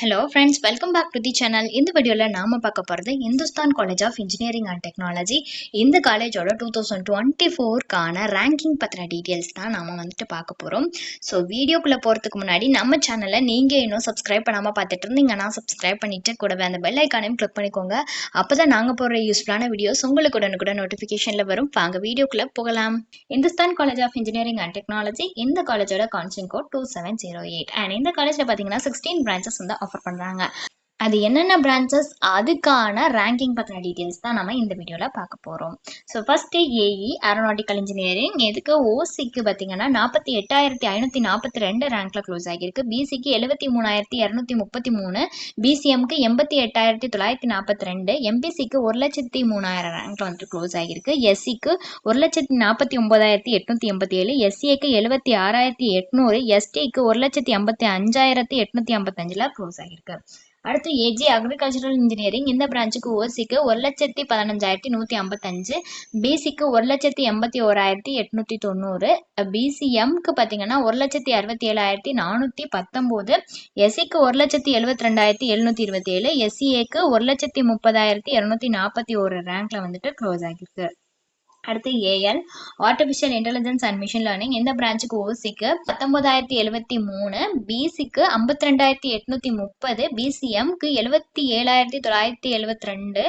Hello friends, welcome back to the channel. இந்த வீடியோல நாம பார்க்க போறது Hindustan college of engineering and technology. இந்த காலேஜோட 2024 கான ரேங்கிங் பத்தின டீடைல்ஸ் தான் நாம பார்க்க போறோம். ஸோ வீடியோக்குள்ள போறதுக்கு முன்னாடி நம்ம சேனலை நீங்க இன்னும் சப்ஸ்கிரைப் பண்ணாம பார்த்துட்டு இருந்தீங்கன்னா சப்ஸ்கிரைப் பண்ணிட்டு கூடவே அந்த பெல் ஐக்கானையும் கிளிக் பண்ணிக்கோங்க. அப்பதான் நாங்க போடுற யூஸ்ஃபுல்லான வீடியோஸ் உங்களுக்கு உடனுக்குடன் நோட்டிபிகேஷன்ல வரும். வாங்க வீடியோக்குள்ள போகலாம். Hindustan college of engineering and technology இந்த காலேஜோட கவுன்சிலிங் கோட் 2708 அண்ட் இந்த காலேஜ்ல பாத்தீங்கன்னா 16 பிரான்ச்சஸ் ஆஃபர் பண்றாங்க. அது என்னென்ன பிரான்ச்சஸ், அதுக்கான ரேங்கிங் பத்தின டீடைல்ஸ் தான் நம்ம இந்த வீடியோல பார்க்க போறோம். So first AE aeronautical engineering, இதுக்கு ஓசிக்கு பார்த்தீங்கன்னா 48,542 ரேங்க்ல க்ளோஸ் ஆகியிருக்கு. பிசிக்கு 73,233, பிசிஎம்க்கு 88,942, எம்பிசிக்கு 1,03,000 ரேங்க்ல க்ளோஸ் ஆகியிருக்கு. எஸ்சிக்கு 1,49,887, எஸ்சிஏக்கு 76,800, எஸ்டிக்கு 1,55,855 க்ளோஸ் ஆகியிருக்கு. அடுத்து ஏஜி அக்ரிகல்ச்சரல் இன்ஜினியரிங், இந்த பிரான்ச்சுக்கு ஓசிக்கு 1,15,155, பிசிக்கு 1,81,890, பிசிஎம்க்கு பார்த்தீங்கன்னா 1,67,419, எஸ்சிக்கு 1,72,727, எஸ்சிஏக்கு 1,30,241 ரேங்க்ல க்ளோஸ் ஆகிருக்கு. அடுத்து AL artificial intelligence and machine learning, இந்த பிரான்ச்சுக்கு ஓசிக்கு 19,073, பிசிக்கு 52,830, பிசிஎம்க்கு 77,972,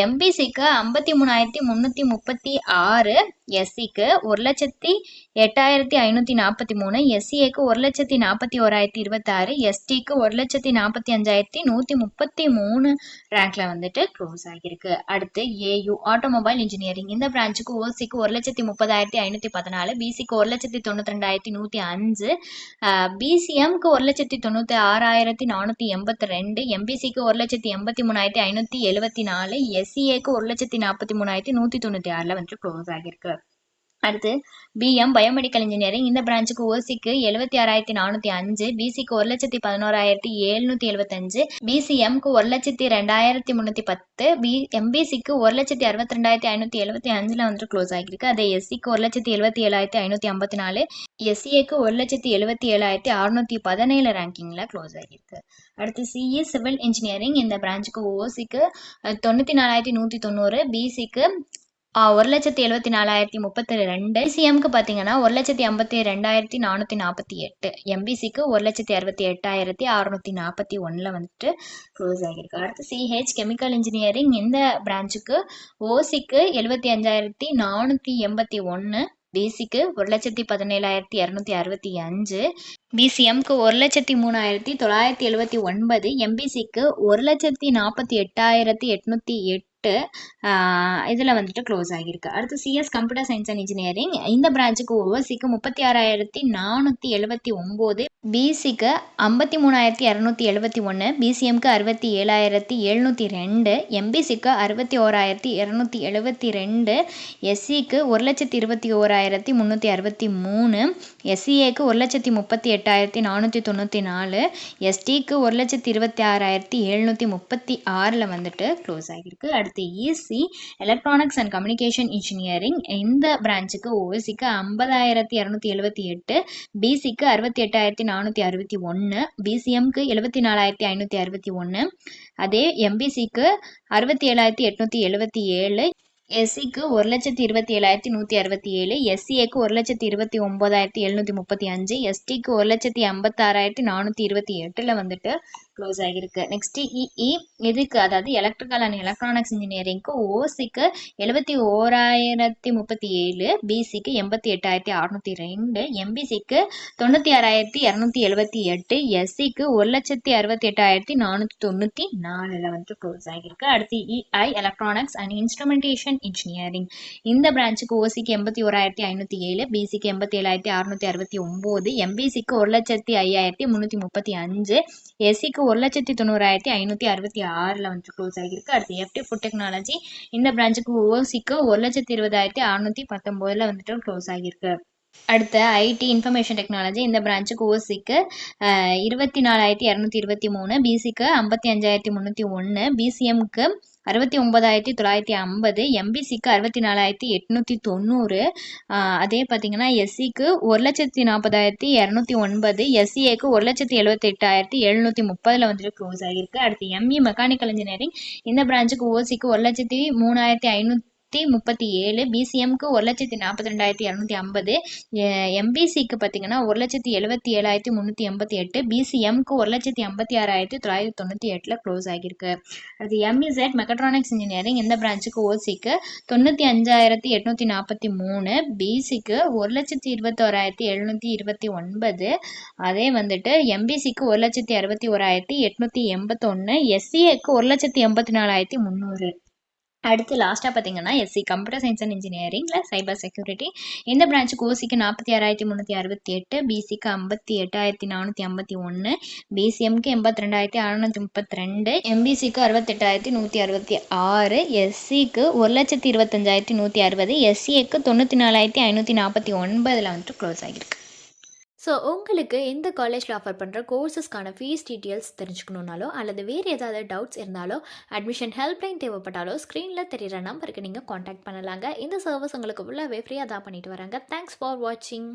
எம்பிசிக்கு 53,336, எஸ்சிக்கு 1,08,543, எஸ்சிஏக்கு 1,41,026, எஸ்டிக்கு 1,45,133 ரேங்க்ல க்ளோஸ் ஆகியிருக்கு. அடுத்து ஏயு ஆட்டோமொபைல் இன்ஜினியரிங், இந்த பிரான்ச்சுக்கு ஓசிக்கு 1,30,514, பிசிக்கு 1,92,105, பிசிஎம்க்கு 1,96,482, எம்பிசிக்கு 1,83,574, எஸ்சிஏக்கு 1,43,196 க்ளோஸ் ஆகியிருக்கு. அடுத்து பிஎம் பயோமெடிக்கல் இன்ஜினியரிங், இந்த பிரான்ச்சுக்கு ஓசிக்கு 76,405, பிசிக்கு 1,11,775, பிசிஎம்க்கு 1,02,310, எம்பிசிக்கு 1,62,575 க்ளோஸ் ஆகியிருக்கு. அதே எஸ்சிக்கு 1,77,554, எஸ்சிஏக்கு 1,77,617 ரேங்கிங்ல க்ளோஸ் ஆகியிருக்கு. அடுத்து சிஇ சிவில் இன்ஜினியரிங், இந்த பிரான்ச்சுக்கு ஓசிக்கு 94,190, பிசிக்கு 1,74,032, பிசிஎம்க்கு பார்த்தீங்கன்னா 1,52,448, எம்பிசிக்கு 1,68,641 க்ளோஸ் ஆகியிருக்கு. அடுத்து சிஹெச் கெமிக்கல் இன்ஜினியரிங், இந்த பிரான்ச்சுக்கு ஓசிக்கு 75,481, பிசிக்கு 1,17,265, பிசிஎம்க்கு 1,03,979, எம்பிசிக்கு 1,48,808 இதில் க்ளோஸ் ஆகியிருக்கு. அடுத்து CS computer science and engineering, இந்த பிரான்ச்சுக்கு ஓசிக்கு 36,479, பிசிக்கு 53,271, பிசிஎம்க்கு 67,702, எம்பிசிக்கு 61,272, எஸ்சிக்கு 1,21,363, எஸ்சிஏக்கு 1,38,494, எஸ்டிக்கு 1,26,736 க்ளோஸ் ஆகியிருக்கு. அடுத்து EC electronics and communication engineering, இந்த பிரான்ச்சுக்கு ஓசிக்கு 50,278, பிசிக்கு 68,461, பிசிஎம்க்கு 74,561, அதே எம்பிசிக்கு 67,877, எஸ்சிக்கு 1,27,167, எஸ்சிஏக்கு 1,29,735, எஸ்டிக்கு 1,56,428 க்ளோஸ் ஆகியிருக்கு. நெக்ஸ்ட் இஇ, இதுக்கு அதாவது எலக்ட்ரிக்கல் அண்ட் எலக்ட்ரானிக்ஸ் இன்ஜினியரிங்க்கு ஓசிக்கு 71,037, பிசிக்கு 88,602, எம்பிசிக்கு 96,278, எஸ்சிக்கு 1,68,494 க்ளோஸ் ஆகியிருக்கு. அடுத்து EI electronics and instrumentation engineering, இந்த பிரான்ச்சுக்கு ஓசிக்கு 81,507, பிசிக்கு 87,669, எம்பிசிக்கு 1,05,335, எஸ்சிக்கு 1,90,566 க்ளோஸ் ஆகியிருக்கு. அடுத்து எஃப்டி ஃபுட் டெக்னாலஜி, இந்த பிரான்ச்சுக்கு ஓசிக்கு 1,20,619 க்ளோஸ் ஆகியிருக்கு. அடுத்த ஐடி இன்ஃபர்மேஷன் டெக்னாலஜி இந்த பிரான்ச்சுக்கு ஓசிக்கு 24,223, பிசிக்கு 55,301, பிசிஎம்க்கு 69,950, எம்பிசிக்கு 64,890, அதே பார்த்தீங்கன்னா எஸ்சிக்கு 1,40,209, எஸ்சிஏக்கு 1,78,730 வந்துட்டு க்ளோஸ் ஆகிருக்கு. அடுத்து எம்இ மெக்கானிக்கல் இன்ஜினியரிங் இந்த பிரான்ச்சுக்கு ஓசிக்கு 1,03,537, பிசிஎம்க்கு 1,42,250, எம்பிசிக்கு பார்த்தீங்கன்னா 1,77,388, பிசிஎம்க்கு 1,56,998 க்ளோஸ் ஆகியிருக்கு. அது எம்இசெட் மெக்கட்ரானிக்ஸ் இன்ஜினியரிங் இந்த பிரான்ச்சுக்கு ஓசிக்கு 95,843, பிசிக்கு 1,21,729, அதே வந்துட்டு எம்பிசிக்கு 1,61,881, எஸ்சிஏக்கு 1,84,300. அடுத்து லாஸ்ட்டாக பார்த்தீங்கன்னா எஸ்சி கம்ப்யூட்டர் சயின்ஸ் அண்ட் இன்ஜினியரிங்கில் சைபர் செக்யூரிட்டி இந்த பிரான்ச்சுக்கு ஓசிக்கு 46,368, பிசிக்கு 58,451, பிசிஎம்க்கு 82,632, எம்பிசிக்கு 68,166, எஸ்சிக்கு 1,25,160, எஸ்சிஏக்கு 94,549 வந்துட்டு க்ளோஸ் ஆகியிருக்கு. ஸோ உங்களுக்கு இந்த காலேஜில் ஆஃபர் பண்ணுற கோர்சஸ்க்கான ஃபீஸ் டீட்டெயில்ஸ் தெரிஞ்சுக்கணுன்னாலோ அல்லது வேறு ஏதாவது டவுட்ஸ் இருந்தாலோ அட்மிஷன் ஹெல்ப்லைன் தேவைப்பட்டாலோ ஸ்க்ரீனில் தெரிகிற நம்பருக்கு நீங்கள் காண்டாக்ட் பண்ணலாங்க. இந்த சர்வீஸ் உங்களுக்கு ஃபுல்லாகவே ஃப்ரீயாக தான் பண்ணிட்டு வராங்க. தேங்க்ஸ் ஃபார் வாட்சிங்.